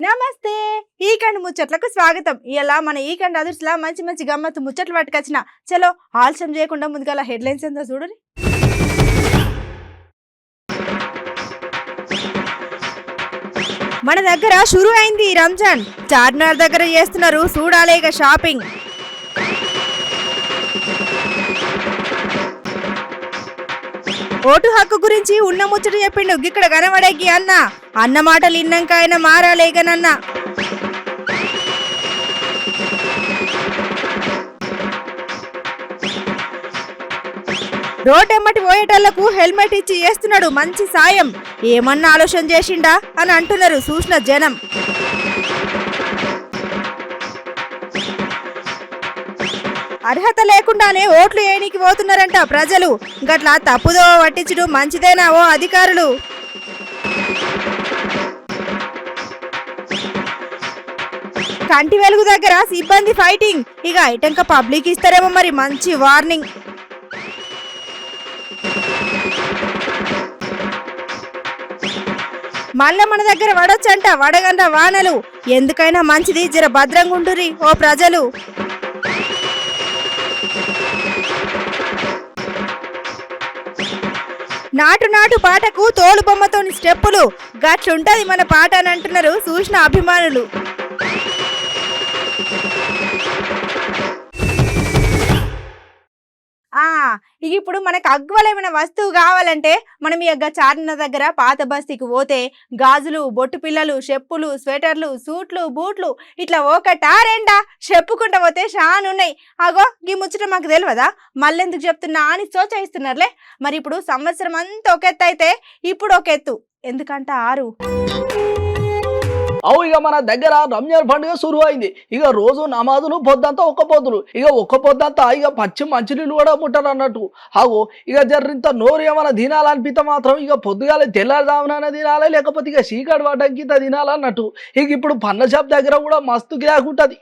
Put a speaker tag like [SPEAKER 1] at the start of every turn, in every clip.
[SPEAKER 1] నమస్తే ఈ కండ్ ముచ్చట్లకు స్వాగతం. ఇలా మన ఈ కండ్ అదర్స్లా మంచి మంచి గమ్మత్తు ముచ్చట్లు పట్టుకొచ్చిన. చలో ఆలస్యం చేయకుండా ముందుగా హెడ్లైన్స్ ఏందో చూడండి. మన దగ్గర షురు అయింది రంజాన్. చార్మినార్ దగ్గర చేస్తున్నారు చూడాలేక షాపింగ్. ఓటు హక్కు గురించి ఉన్న ముచ్చట చెప్పిండు ఇక్కడ కనబడేకి అన్న మాటలు ఇన్నాక ఆయన మారాలేగనన్నా. రోడ్డెమ్మటి పోయేటళ్లకు హెల్మెట్ ఇచ్చి చేస్తున్నాడు మంచి సాయం. ఏమన్నా ఆలోచన చేసిండా అని అంటున్నారు చూసిన జనం. అర్హత లేకుండానే ఓట్లు వేయనికి పోతున్నారంట ప్రజలు. గట్లా తప్పుదో పట్టించుడు మంచిదేనా ఓ అధికారులు? కంటి వెలుగు దగ్గర సిబ్బంది ఫైటింగ్. ఇక ఐటంక పబ్లిక్ ఇస్తారేమో మరి మంచి వార్నింగ్. మళ్ళా మన దగ్గర వడొచ్చంట వడగండ్ర వానలు. ఎందుకైనా మంచిది జర భద్రంగా ఉంటురి ఓ ప్రజలు. నాటు నాటు పాటకు తోలు బొమ్మతోని స్టెప్పులు. గట్లుంటది మన పాట అని అంటున్నారు చూసిన అభిమానులు. ఇప్పుడు మనకు అగ్వలేమైన వస్తువు కావాలంటే మనం ఈ చార్మినార్ దగ్గర పాత బస్తీకి పోతే గాజులు, బొట్టు పిల్లలు, చెప్పులు, స్వెటర్లు, సూట్లు, బూట్లు ఇట్లా ఒకటా రెండా చెప్పుకుంటా పోతే షానున్నాయి. అగో ఈ ముచ్చట మాకు తెలియదా? మళ్ళెందుకు చెప్తున్నా అని సోచయిస్తున్నారులే. మరి ఇప్పుడు సంవత్సరం అంతా ఒక ఎత్తు అయితే ఇప్పుడు ఒక ఎత్తు ఎందుకంట 6.
[SPEAKER 2] అవు ఇక మన దగ్గర రంజాన్ పండుగ సురువు అయింది. ఇక రోజు నమాజులు పొద్దంతా ఒక్క పొద్దులు. ఇక పొద్దంతా ఇక పచ్చి మంచినీళ్ళు కూడా ముట్టారు అన్నట్టు. అవు ఇక జర్రింత నోరు ఏమైనా తినాలనిపిస్తే మాత్రం ఇక పొద్దుగాల తెల్లారుదామునైనా తినాలి, లేకపోతే ఇక చీకటి పడ్డానికి ఇంత తినాలన్నట్టు. ఇక ఇప్పుడు పండ్ల షాప్ దగ్గర కూడా మస్తు గిరాకు ఉంటుంది.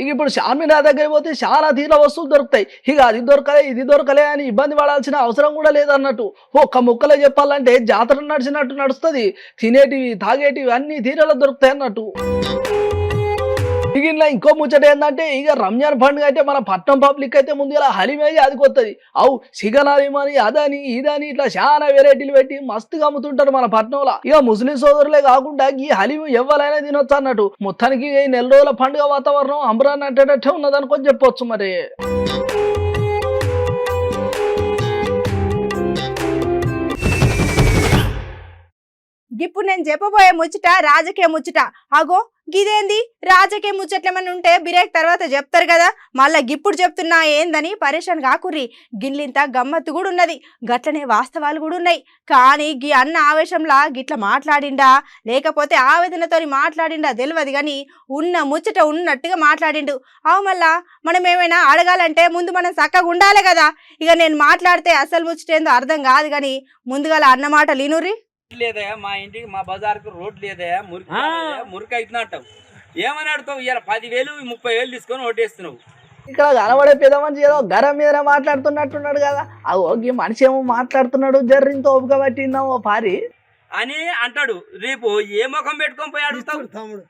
[SPEAKER 2] ఇక ఇప్పుడు చార్మినార్ దగ్గర పోతే చాలా తీర వస్తువులు దొరుకుతాయి. ఇక అది దొరకలే ఇది దొరకలే అని ఇబ్బంది పడాల్సిన అవసరం కూడా లేదన్నట్టు. ఒక్క ముక్కలో చెప్పాలంటే జాతర నడిచినట్టు నడుస్తుంది. తినేటివి తాగేటివి అన్ని తీరలో దొరుకుతాయి అన్నట్టు. ఇక ఇలా ఇంకో ముచ్చట ఏంటంటే ఇక రంజాన్ పండుగ అంటే మన పట్నం పబ్లిక్ అయితే ముందు ఇలా హలీమేది అది కొత్తది. అవు చికెన్ హలీమని అదని ఇదని ఇట్లా చాలా వెరైటీలు పెట్టి మస్తుగా అమ్ముతుంటారు మన పట్నంలో. ఇక ముస్లిం సోదరులే కాకుండా ఈ హలీము ఎవరైనా తినొచ్చు అన్నట్టు. మొత్తానికి ఈ నెల రోజుల పండుగ వాతావరణం అంబరాన్ అంటేటట్టే ఉన్నదనుకొని చెప్పొచ్చు. మరి
[SPEAKER 1] ఇప్పుడు నేను చెప్పబోయే ముచ్చట రాజకీయ ముచ్చట. అగో గిదేంది రాజకీయ ముచ్చట్లేమని ఉంటే బిరేక్ తర్వాత చెప్తారు కదా, మళ్ళా గిప్పుడు చెప్తున్నా ఏందని పరేషాన్ కాకుర్రి. గిన్లింత గమ్మత్తు కూడా ఉన్నది, గట్లనే వాస్తవాలు కూడా ఉన్నాయి. కానీ గీ అన్న ఆవేశంలా గిట్ల మాట్లాడిండా లేకపోతే ఆవేదనతో మాట్లాడిండా తెలియదు కానీ ఉన్న ముచ్చట ఉన్నట్టుగా మాట్లాడిండు. అవు మళ్ళా మనం ఏమైనా అడగాలంటే ముందు మనం చక్కగా ఉండాలి కదా. ఇక నేను మాట్లాడితే అసలు ముచ్చటేందో అర్థం కాదు కానీ ముందుగా అన్న మాట లీనుర్రి.
[SPEAKER 3] లేదా మా ఇంటికి మా బజార్కి రోడ్ లేదా మురికి అవుతున్నట్టావు. ఏమని అడుగుతావు? ఇలా 10,000 30,000 తీసుకొని ఓటేస్తున్నావు.
[SPEAKER 2] ఇక్కడ కనబడే పెద్ద మనిషి ఏదో గరం మీద మాట్లాడుతున్నట్టున్నాడు కదా. ఈ మనిషి ఏమో మాట్లాడుతున్నాడు, జర్రింతో ఓపిక పట్టిందామో పారి
[SPEAKER 3] అని అంటాడు. రేపు ఏ ముఖం పెట్టుకొని పోయి అడుగుతావు? తమ్ముడు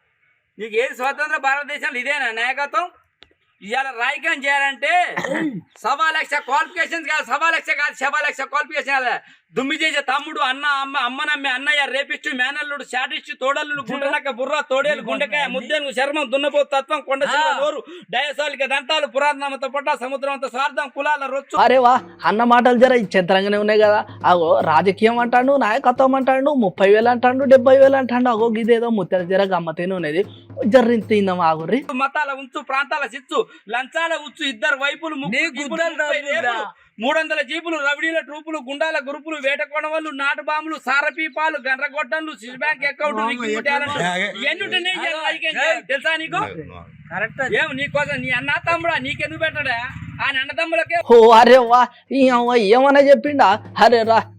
[SPEAKER 3] నీకు ఏది స్వతంత్ర భారతదేశంలో ఇదేనా నాయకత్వం? ఇవాళ రాజకీయం చేయాలంటే 1,00,000 క్వాలిఫికేషన్స్ కాదు, 1,00,000 క్వాలిఫికేషన్. దుమ్మి చేసే తమ్ముడు, అన్న, అమ్మనమ్మే అన్నయ్య, రేపిస్టు, మేనల్లుడు, శాటిస్టు, తోడల్లుడు, గుండెనక్క, బుర్ర, తోడేలు, గుండెకాయ, ముద్దెను, చర్మం, దున్నపోతు తత్వం, కొండ నోరు, డయసాలిక దంతాలు, పురాతనమంత పొట్ట, సముద్రం అంత స్వార్థం, కులాల రొచ్చు.
[SPEAKER 2] అరే వా అన్న మాటలు జర చిత్రంగానే ఉన్నాయి కదా. అగో రాజకీయం అంటాడు, నాయకత్వం అంటాడు, 30,000 అంటాడు, 70,000 అంటాడు. అగో ఇదేదో ముత్తర జర గమ్మతేనే ఉన్నది. జర్రింత తిందాం ఆగుర్రి.
[SPEAKER 3] మతాల ఉంచు, ప్రాంతాల చిచ్చు, లంచాల ఉచ్చు, ఇద్దరు వైపులు, 300 జీపులు, రవిడీల ట్రూపులు, గుండాల గ్రూపులు, వేట కొనవళ్ళు, నాటు బాంబులు, సారపీపాలు, గండ్రగొట్టంలు, స్విస్ బ్యాంక్ అకౌంట్, తెలుసా నీకు? ఏం నీకోసం నీ అన్న తమ్ముడా నీకెందుకు పెట్టడా? ఆయన అన్నదమ్ములకే.
[SPEAKER 2] ఓ అరే వా ఏమన్నా చెప్పిండా? అరే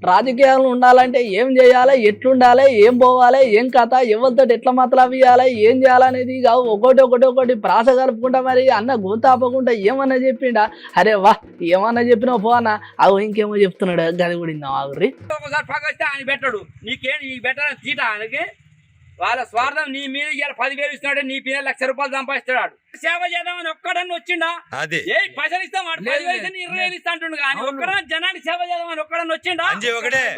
[SPEAKER 2] రాజకీయాలు ఉండాలంటే ఏం చేయాలి, ఎట్లుండాలి, ఏం పోవాలి, ఏం కథ, ఎవరితో ఎట్లా మాత్రం ఇవ్వాలి, ఏం చేయాలనేది ఒకటి ప్రాస కలుపుకుంటా మరి అన్న గొంతు ఆపకుండా ఏమన్నా చెప్పిండా? అరే వా ఏమన్నా చెప్పినా పో అన్న. అవు ఇంకేమో చెప్తున్నాడు గది కూడా ఆగుర్రి.
[SPEAKER 3] ఒకసారి పగొస్తే ఆయన పెట్టాడు. నీకేం పెట్టాలని తీట ఆయనకి వాళ్ళ స్వార్థం నీ మీద ఇవాళ 10,000 ఇస్తున్నాడు, నీ మీద ₹1,00,000 సంపాదిస్తాడు. సేవ చేద్దామని ఒక్కడన్నా వచ్చిండా?
[SPEAKER 4] అది
[SPEAKER 3] ఏ పైసలు ఇస్తాం 10,000 ఇస్తే 20,000 ఇస్తా అంటుండు కానీ ఒక్కడన్నా జనానికి సేవ చేద్దామని ఒక్కడన్నా వచ్చిండా?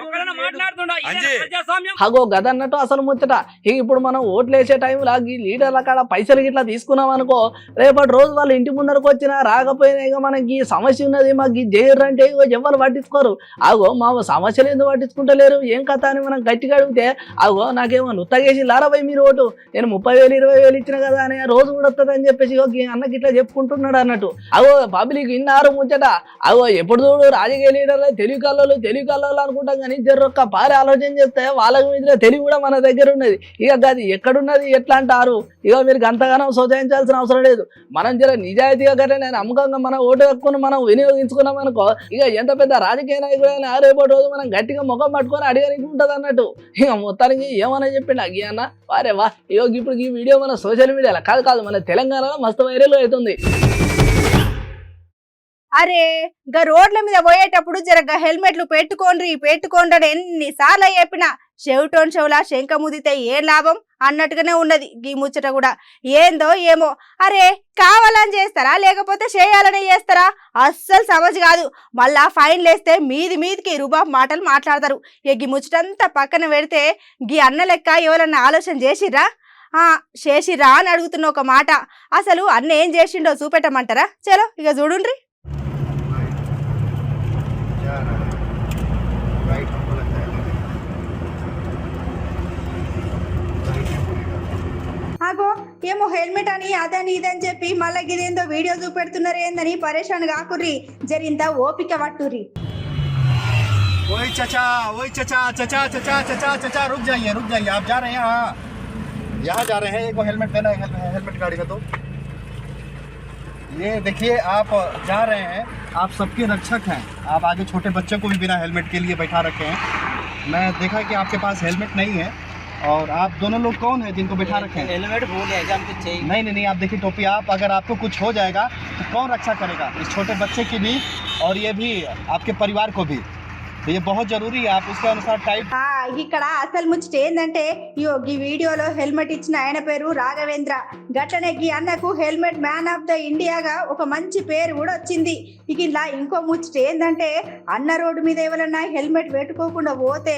[SPEAKER 3] ఒక్కడన్నా మాట్లాడుతుండా? ఇదే ప్రజాస్వామ్యం.
[SPEAKER 2] అగో గదన్నట్టు అసలు ముచ్చట. ఇప్పుడు మనం ఓట్లు వేసే టైంలో ఈ లీడర్ల కాడ పైసలు గిట్లా తీసుకున్నాం అనుకో, రేపటి రోజు వాళ్ళు ఇంటి ముందరకు వచ్చినా రాకపోయినా ఇక మనకి ఈ సమస్య ఉన్నది, మాకు జైలు అంటే ఇగో ఎవరు పట్టించుకోరు. అగో మా సమస్యలు ఎందుకు పట్టించుకుంటలేరు ఏం కథ అని మనం గట్టిగా అడిగితే, అగో నాకేమో నుత్తగేసి లారాబాయి మీరు ఓటు, నేను 30,000 20,000 ఇచ్చిన కదా అని రోజు కూడా వస్తుంది అని చెప్పేసి అన్నకి ఇట్లా చెప్పుకుంటున్నాడు అన్నట్టు. అగో పబ్లిక్ ఇన్నారు ముచ్చట. అగో ఎప్పుడు చూడు రాజకీయ లీడర్లు తెలివి కళ్ళు అనుకుంటాం కానీ జర్రొక్క పారి ఆలోచన చేస్తే వాళ్ళకి మీద తెలివి కూడా మన దగ్గర ఉన్నది. ఇక అది ఎక్కడున్నది ఎట్లా అంటారు? ఇక మీరు గంతగానం శోధించాల్సిన అవసరం లేదు. మనం జర నిజాయితీగా గట్రా నేను నమ్మకంగా మనం ఓటు హక్కును మనం వినియోగించుకున్నాం అనుకో, ఇక ఎంత పెద్ద రాజకీయ నాయకుడైనా రేపటి రోజు మనం గట్టిగా ముఖం పట్టుకొని అడిగడానికి ఉంటుంది అన్నట్టు. ఇక మొత్తానికి ఏమన్నా చెప్పిండు అగ్గి అన్న వారే వా. ఇగో ఇప్పుడు ఈ వీడియో మన సోషల్ మీడియాలో కాదు మన తెలంగాణలో మస్తు వైరల్ అవుతుంది.
[SPEAKER 1] అరే గా రోడ్ల మీద పోయేటప్పుడు జరగ హెల్మెట్లు పెట్టుకోండి ఎన్నిసార్లు చెప్పినా చెవిటోన్ చెవులా శంక ముదితే ఏ లాభం అన్నట్టుగానే ఉన్నది ఈ ముచ్చట కూడా. ఏందో ఏమో. అరే కావాలని చేస్తారా లేకపోతే చేయాలనే చేస్తారా? అస్సలు సమజ్ కాదు. మళ్ళా ఫైన్లు వేస్తే మీదికి రుబాబ్ మాటలు మాట్లాడతారు. ఇక ఈ ముచ్చటంతా పక్కన పెడితే గీ అన్న లెక్క ఎవరన్నా ఆలోచన చేసిర్రా అని అడుగుతున్న ఒక మాట. అసలు అన్న ఏం చేసిండో చూపెట్టమంటారా? చలో ఇక చూడుండ్రి. అగో ఏమో హెల్మెట్ అని అదని ఇదని చెప్పి మళ్ళీ ఇదేందో వీడియో చూపెడుతున్నారు ఏందని పరేషాన్ కాకుర్రి, జరింత ఓపిక పట్టుర్రి.
[SPEAKER 5] ओए चचा रुक जाइए आप जा रहे हैं? यहाँ जा रहे हैं, एक हेलमेट देना है, हेलमेट गाड़ी का दो। ये देखिए आप जा रहे हैं, आप सबके रक्षक हैं, आप आगे छोटे बच्चे को भी बिना हेलमेट के लिए बैठा रखे हैं। मैं देखा कि आपके पास हेलमेट नहीं है, और आप दोनों लोग कौन हैं जिनको बैठा रखे हैं?
[SPEAKER 6] हेलमेट भूल है हमको चाहिए।
[SPEAKER 5] नहीं आप देखिए टोपी, आप अगर आपको कुछ हो जाएगा तो कौन रक्षा करेगा? इस छोटे बच्चे की भी और ये भी आपके परिवार को भी, तो ये बहुत जरूरी है, आप उसके अनुसार टाइप।
[SPEAKER 1] ఇక్కడ అసలు ముచ్చట ఏందంటే ఈ వీడియోలో హెల్మెట్ ఇచ్చిన ఆయన పేరు రాఘవేంద్ర. గట్లనే ఈ అన్నకు హెల్మెట్ మ్యాన్ ఆఫ్ ద ఇండియాగా ఒక మంచి పేరు కూడా వచ్చింది. ఇక ఇలా ఇంకో ముచ్చట ఏందంటే అన్న రోడ్డు మీద ఎవరన్నా హెల్మెట్ పెట్టుకోకుండా పోతే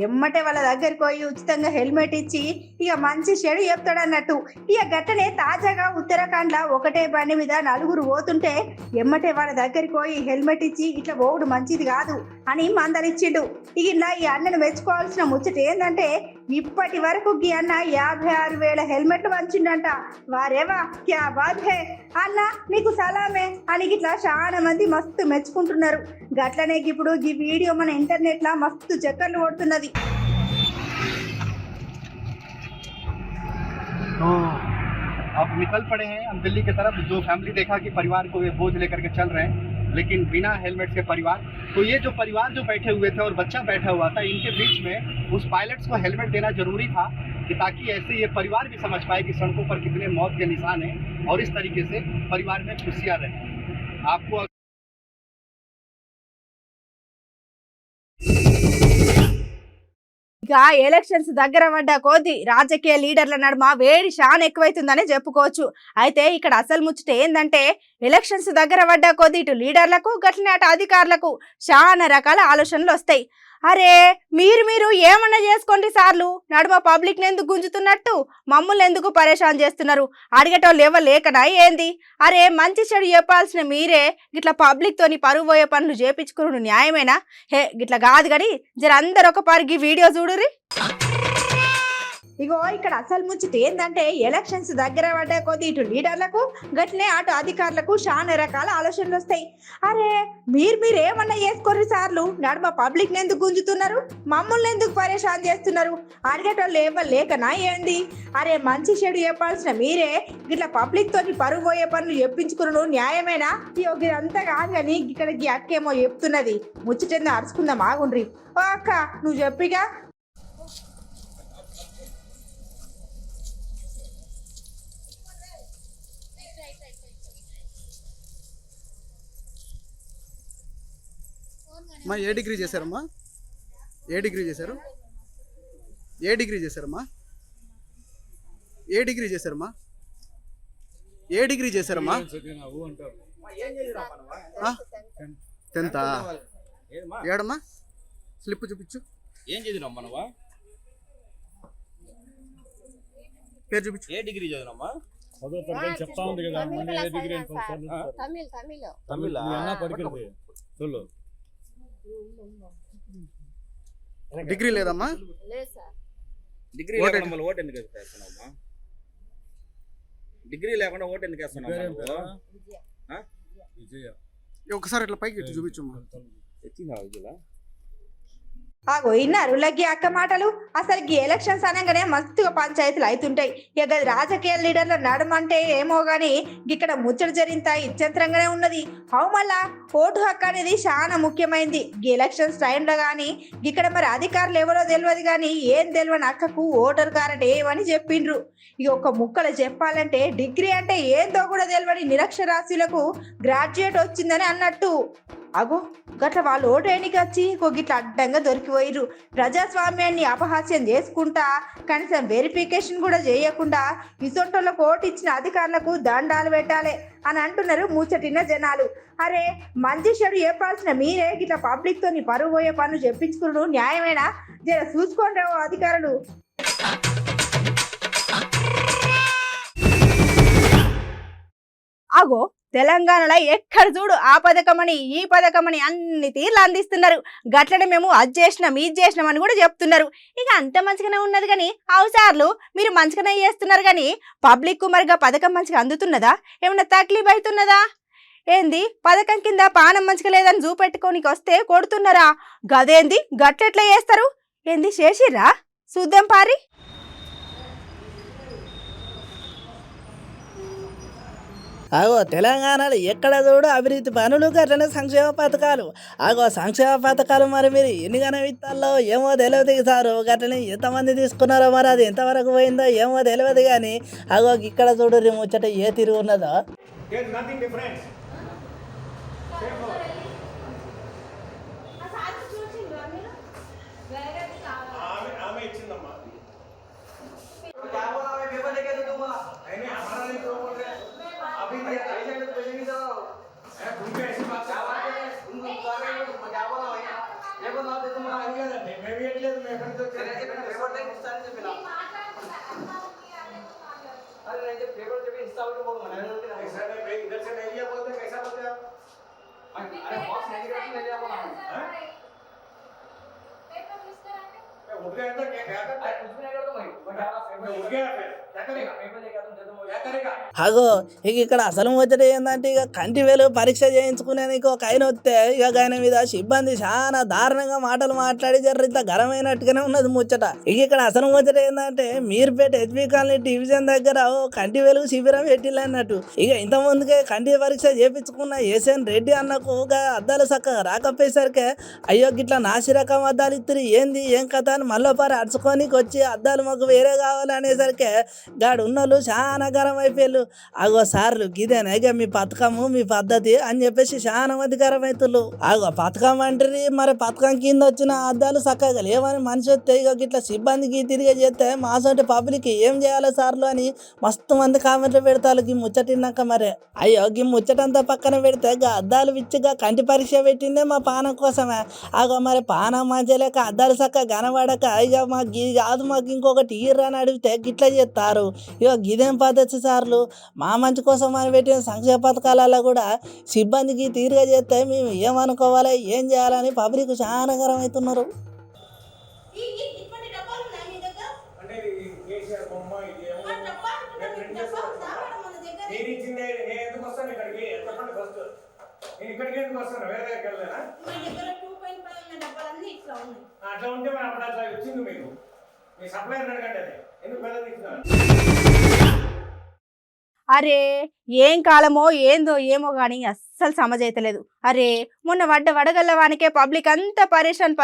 [SPEAKER 1] ఎమ్మటే వాళ్ళ దగ్గరికి పోయి ఉచితంగా హెల్మెట్ ఇచ్చి ఇక మంచి చెడు చెప్తాడు అన్నట్టు. ఇక గట్టనే తాజాగా ఉత్తరాఖండ్ లో ఒకటే బండి మీద 4 పోతుంటే ఎమ్మటే వాళ్ళ దగ్గరికి పోయి హెల్మెట్ ఇచ్చి ఇట్లా పోవుడు మంచిది కాదు అని మందలిచ్చిండు. ఇక ఇలా ఈ అన్నను మెచ్చుకోవాల్సిన ముచ్చట ఏంటంటే ఇప్పటి వరకు ఈ అన్న 56,000 హెల్మెట్లు పంచిండంట. వారేవా క్యా బాత్ హే అన్న, నీకు సలామే అని ఇట్లా చాలా మంది మస్తు మెచ్చుకుంటున్నారు. గట్లనే ఇప్పుడు ఈ వీడియో మన ఇంటర్నెట్ లా మస్తు చక్కర్లు కొడుతున్నది.
[SPEAKER 5] तो अब निकल पड़े हैं हम दिल्ली की तरफ। जो फैमिली देखा कि परिवार को ये बोझ लेकर के चल रहे हैं, लेकिन बिना हेलमेट के परिवार, तो ये जो परिवार जो बैठे हुए थे और बच्चा बैठा हुआ था, इनके बीच में उस पायलट्स को हेलमेट देना जरूरी था कि ताकि ऐसे ये परिवार भी समझ पाए कि सड़कों पर कितने मौत के निशान हैं और इस तरीके से परिवार में खुशियाँ रहें। आपको
[SPEAKER 1] ఇక ఎలక్షన్స్ దగ్గర పడ్డ కొద్దీ రాజకీయ లీడర్ల నడుమ వేడి చాలా ఎక్కువైతుందని చెప్పుకోవచ్చు. అయితే ఇక్కడ అసలు ముచ్చట ఏందంటే ఎలక్షన్స్ దగ్గర పడ్డ కొద్దీ ఇటు లీడర్లకు గట్లనే అటు అధికారులకు చాలా రకాల ఆలోచనలు వస్తాయి. అరే మీరు ఏమన్నా చేసుకోండి సార్లు, నడుమ పబ్లిక్ ఎందుకు గుంజుతున్నట్టు, మమ్మల్ని ఎందుకు పరేషాన్ చేస్తున్నారు, అడిగేటోళ్ళు ఎవరు లేకనా ఏంది? అరే మంచి చెడు చెప్పాల్సిన మీరే గిట్లా పబ్లిక్ తోని పరువు పోయే పనులు చేపించుకున్నాడు న్యాయమేనా? హే గిట్లా కాదు కానీ జర అందరు ఒక పారికి వీడియో చూడురి. ఇగో ఇక్కడ అసలు ముచ్చట ఏందంటే ఎలక్షన్స్ దగ్గర పడ్డ కొద్దీ ఇటు లీడర్లకు గట్లనే అటు అధికారులకు చాలా రకాల ఆలోచనలు వస్తాయి. అరే మీరేమన్నా చేసుకోర్రి సార్లు, నడుమ పబ్లిక్ ని ఎందుకు గుంజుతున్నారు, మమ్మల్ని ఎందుకు పరేషాన్ చేస్తున్నారు, అడిగేటోళ్ళు ఎవరు లేకనా ఏంది? అరే మంచి చెడు చెప్పాల్సిన మీరే గిట్లా పబ్లిక్ తోని పరువు పోయే పనులు చెప్పించుకున్నాడు న్యాయమేనా? ఇదంతా కాదు కానీ ఇక్కడ అక్కేమో చెప్తున్నది, ముచ్చటేందో అరుచుకుందాం ఆగుండ్రి. ఓ అక్క నువ్వు చెప్పిగా.
[SPEAKER 7] అమ్మా ఏ డిగ్రీ చేశారమ్మా? ఏ డిగ్రీ చేశారు? ఏ డిగ్రీ చేశారమ్మా?
[SPEAKER 4] ఏ డిగ్రీ చేశారమ్మా? ఏ డిగ్రీ చేశారమ్మా? 10th. ఏడమ్మా స్లిప్ చూపించు.
[SPEAKER 6] ఏం చదివినావు మనవా?
[SPEAKER 4] పేరు చూపించు.
[SPEAKER 6] ఏ డిగ్రీ చదివినామా?
[SPEAKER 7] చెప్తా ఉంది కదా
[SPEAKER 6] తమిళ
[SPEAKER 4] డిగ్రీ లేదమ్మా?
[SPEAKER 6] డిగ్రీ లేకుండా మళ్ళీ ఓటు ఎందుకు వేస్తున్నావమ్మా? డిగ్రీ లేకుండా ఓటు ఎందుకు వేస్తున్నావు?
[SPEAKER 4] ఒకసారి ఇట్లా పైకి ఇటు చూపించమ్మా.
[SPEAKER 6] ఎత్తినావు విజయలా?
[SPEAKER 1] ఆగో ఇన్నారు లగ్గి అక్క మాటలు. అసలు ఈ ఎలక్షన్స్ అనగానే మస్తుగా పంచాయతీలు అవుతుంటాయి. ఇక రాజకీయ లీడర్ల నడమంటే ఏమో గాని ఇక్కడ ముచ్చట జరిగింత ఇచ్చంతరంగానే ఉన్నది. అవు మళ్ళా ఓటు హక్కు అనేది చాలా ముఖ్యమైనది ఈ ఎలక్షన్స్ టైంలో. కానీ ఇక్కడ మరి అధికారులు ఎవరో తెలియదు కానీ ఏం తెలియని అక్కకు ఓటర్ కార్డు ఏమని చెప్పిండ్రు. ఇక ఒక్క ముక్కలు చెప్పాలంటే డిగ్రీ అంటే ఏందో కూడా తెలియని నిరక్షరాస్యులకు గ్రాడ్యుయేట్ వచ్చిందని అన్నట్టు. అగో గట్ల వాళ్ళు ఓటు ఎన్నిక వచ్చి గిట్ల అడ్డంగా దొరికిపోయిర్రు. ప్రజాస్వామ్యాన్ని అపహాస్యం చేసుకుంటా కనీసం వెరిఫికేషన్ కూడా చేయకుండా ఇసొంటోళ్ళకు ఓటు ఇచ్చిన అధికారులకు దండాలు పెట్టాలి అని అంటున్నారు ముచ్చటిన జనాలు. అరే మంచి చెడు చెప్పాల్సిన మీరే గిట్ల పబ్లిక్ తోని పరువు పోయే పనులు చెప్పించుకున్నాడు న్యాయమేనా? జర చూసుకోండి అధికారులు. అగో తెలంగాణలో ఎక్కడ చూడు ఆ పథకమని ఈ పథకమని అన్ని తీర్లు అందిస్తున్నారు. గట్లనే మేము అది చేసినాం ఇది చేసినాం అని కూడా చెప్తున్నారు. ఇక అంత మంచిగానే ఉన్నది కానీ అవసరాలు మీరు మంచిగానే చేస్తున్నారు కానీ పబ్లిక్ మరిగా పథకం మంచిగా అందుతున్నదా? ఏమన్నా తక్లీఫ్ అవుతున్నదా? ఏంది పథకం కింద పానం మంచిగా లేదని చూపెట్టుకోనికి వస్తే కొడుతున్నారా? గదేంది గట్లెట్లా చేస్తారు? ఏంది చేసిర్రా? చూద్దాం పారి.
[SPEAKER 8] ఆగో తెలంగాణలో ఎక్కడ చూడు అభివృద్ధి పనులు అట్లనే సంక్షేమ పథకాలు. ఆగో సంక్షేమ పథకాలు మరి మీరు ఎన్నిగానో ఇస్తాల్లో ఏమో తెలియదు సారు. గట్లనే ఎంతమంది తీసుకున్నారో మరి అది ఎంతవరకు పోయిందో ఏమో తెలియదు కానీ ఆగో ఇక్కడ చూడు ముచ్చట ఏ తిరుగు ఉన్నదో. అగో ఇక ఇక్కడ అసలు ముచ్చట ఏంటంటే ఇక కంటి వేలు పరీక్ష చేయించుకునేందుకు ఒక ఆయన వస్తే ఇక ఆయన మీద సిబ్బంది చాలా దారుణంగా మాటలు మాట్లాడి ఇంత గరమైనట్టుగానే ఉన్నది ముచ్చట. ఇక ఇక్కడ అసలు ముచ్చట ఏంటంటే మీర్పేట హెచ్పి కాలనీ డివిజన్ దగ్గర కంటి వేలుగు శిబిరం పెట్టిల్లు అన్నట్టు. ఇక ఇంత ముందుకే కంటి పరీక్ష చేయించుకున్న ఏసీఎన్ రెడ్డి అన్నకు అద్దాలు చక్కగా రాకపోయేసరికి అయ్యో గిట్లా నాసి రకం అద్దాలు ఇద్దరు ఏంది ఏం కథ అని మళ్ళీ అడుచుకోనికి వచ్చి అద్దాలు మాకు వేరే కావాలనేసరికి గాడు ఉన్నోళ్ళు చాలా గరం అయిపోయారు. ఆగో సార్లు గిదేనా ఇక మీ పథకము మీ పద్ధతి అని చెప్పేసి చాలా మంది గరం అవుతున్నారు. ఆగో పథకం అంటారు మరి పథకం కింద వచ్చిన అద్దాలు చక్కగా లేవని మనిషి వస్తే ఇక గిట్లా సిబ్బందికి తిరిగి చేస్తే మాసోటి పబ్లిక్ ఏం చేయాలి సార్లు అని మస్తు మంది కామెంట్లు పెడతారు ఈ ముచ్చటిన్నాక. మరి అయ్యో ఈ ముచ్చటంతా పక్కన పెడితే అద్దాలు విచ్చిగా కంటి పరీక్ష పెట్టిందే మా పానం కోసమే. ఆగో మరి పానం మంచిగా లేక అద్దాలు చక్కగా కనబడక ఇక మాకు ఇది కాదు మాకు ఇంకొకటి ఇయ్యరు అని అడిగితే గిట్లా చేస్తారు. ఇక గిదేం పద్ధతి సార్లు? మా మంచి కోసం అని పెట్టిన సంక్షేమ పథకాలలో కూడా సిబ్బందికి తీరుగా చేస్తే మేము ఏమనుకోవాలి ఏం చేయాలని పబ్లిక్ చాలా గరం అవుతున్నారు.
[SPEAKER 7] అట్లా ఉంటే అప్పుడు అట్లా వచ్చింది మీకు మీ సప్లైర్ అడగండి ఎందుకు పెద్ద తీసుకున్నారు.
[SPEAKER 1] అరే ఏం కాలమో ఏందో ఏమో కానీ అస్సలు సమజైతలేదు. అరే మొన్న వడగల్ల వానికే పబ్లిక్ అంతా పరేషాన్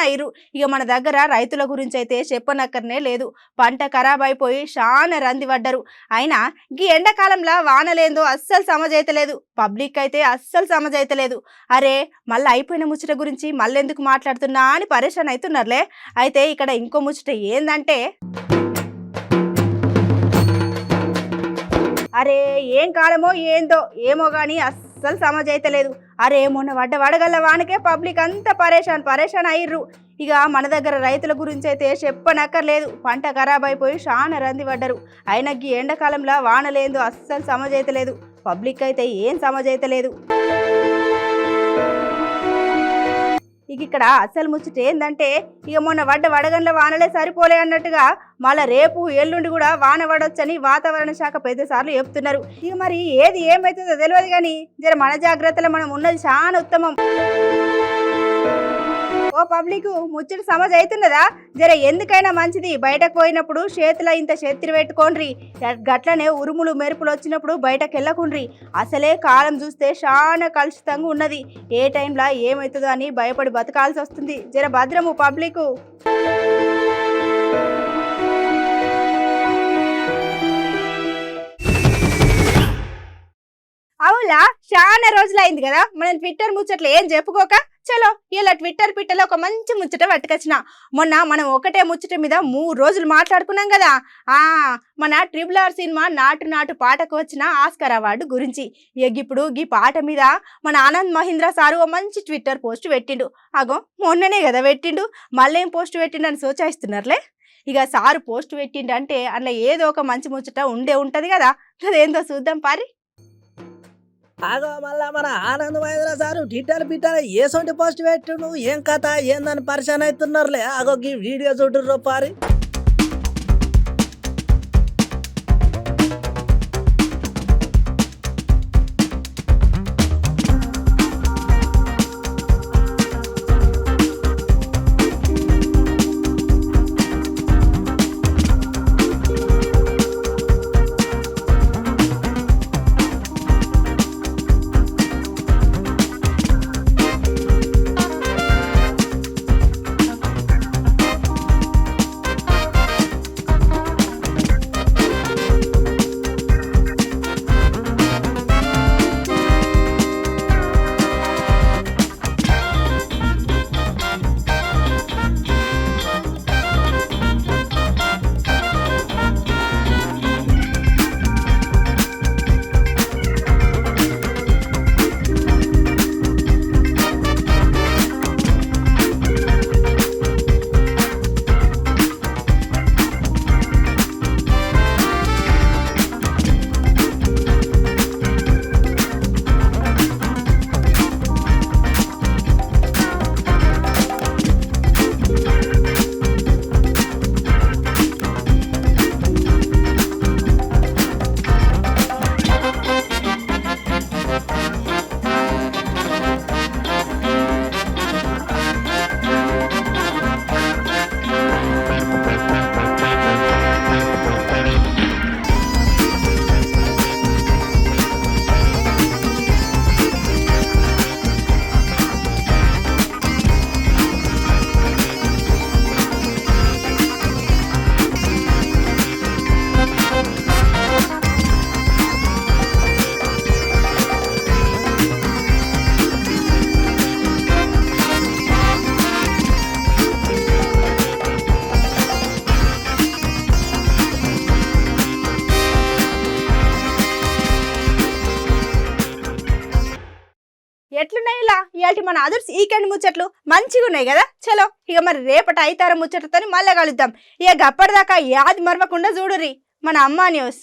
[SPEAKER 1] అయ్యారు. ఇక మన దగ్గర రైతుల గురించి అయితే చెప్పనక్కరనే లేదు. పంట ఖరాబ్ అయిపోయి చాలా రంది పడ్డరు. అయినా ఈ ఎండాకాలంలో వానలేందో అస్సలు సమజైతలేదు. పబ్లిక్ అయితే అస్సలు సమజైతలేదు. అరే మళ్ళీ అయిపోయిన ముచ్చట గురించి మళ్ళెందుకు మాట్లాడుతున్నా అని పరేషాన్ అవుతున్నారులే. అయితే ఇక్కడ ఇంకో ముచ్చట ఏందంటే అరే ఏం కాలమో ఏందో ఏమో గాని అస్సలు సమజ్ అయితే లేదు. అరే మొన్న వడగల్ల వానకే పబ్లిక్ అంతా పరేషాన్ అయ్యిర్రు. ఇక మన దగ్గర రైతుల గురించి అయితే చెప్పనక్కర్లేదు. పంట ఖరాబ్ అయిపోయి చాలా రంది పడ్డరు. అయినా ఈ ఎండాకాలంలో వానలేందో అస్సలు సమజ్ అయితే లేదు. పబ్లిక్ అయితే ఏం సమజ్ అయితే లేదు. ఇక ఇక్కడ అసలు ముచ్చట ఏందంటే ఇక మొన్న వడగండ్ల వానలే సరిపోలే అన్నట్టుగా మళ్ళీ రేపు ఎల్లుండి కూడా వాన పడొచ్చని వాతావరణ శాఖ పెద్దసార్లు చెప్తున్నారు. ఇక మరి ఏది ఏమవుతుందో తెలియదు కానీ జర మన జాగ్రత్తలో మనం ఉన్నది చాలా ఉత్తమం. ఓ పబ్లిక్ ముచ్చట సమజ్ అవుతున్నదా? జర ఎందుకైనా మంచిది బయటకు పోయినప్పుడు చేతిలో ఇంత చెత్తిరి పెట్టుకోండ్రి. గట్లనే ఉరుములు మెరుపులు వచ్చినప్పుడు బయటకు వెళ్ళకుండ్రి. అసలే కాలం చూస్తే చాలా కలుషితంగా ఉన్నది. ఏ టైంలో ఏమవుతుందో అని భయపడి బతకాల్సి వస్తుంది. జర భద్రము పబ్లిక్. అవులా చాలా రోజులైంది కదా మనం ట్విట్టర్ ముచ్చట్లు ఏం చెప్పుకోక. చలో ఇలా ట్విట్టర్ పిట్టలో ఒక మంచి ముచ్చట పట్టుకొచ్చిన. మొన్న మనం ఒకటే ముచ్చట మీద 3 రోజులు మాట్లాడుకున్నాం కదా. మన RRR సినిమా నాటు పాటకు వచ్చిన ఆస్కార్ అవార్డు గురించి. ఇప్పుడు ఈ పాట మీద మన ఆనంద్ మహీంద్రా సారు ఓ మంచి ట్విట్టర్ పోస్ట్ పెట్టిండు. అగో మొన్ననే కదా పెట్టిండు, మళ్ళీ ఏం పోస్ట్ పెట్టిండు అని సోచాయిస్తున్నారులే. ఇక సారు పోస్ట్ పెట్టిండంటే అందులో ఏదో ఒక మంచి ముచ్చట ఉంటది కదా. అదేందో చూద్దాం పారి.
[SPEAKER 8] ఆగో మళ్ళా మన ఆనంద్ మహేంద్ర సారు ట్విట్టర్ ఏసొంటి పోస్ట్ పెట్టు ఏం కథ ఏందని పరిశాన్ అవుతున్నారులే. ఆగో ఈ వీడియో చూడుర్రో పారి.
[SPEAKER 1] ఎట్లున్నాయి ఇలా ఇయాల్టి మన అదర్స్ వీకెండ్ ముచ్చట్లు మంచిగా ఉన్నాయి కదా. చలో ఇక మరి రేపటి ఐతార ముచ్చట్లతో మళ్ళీ కలుద్దాం. ఇక అప్పటిదాకా యాది మరవకుండా చూడుర్రి మన అమ్మా న్యూస్.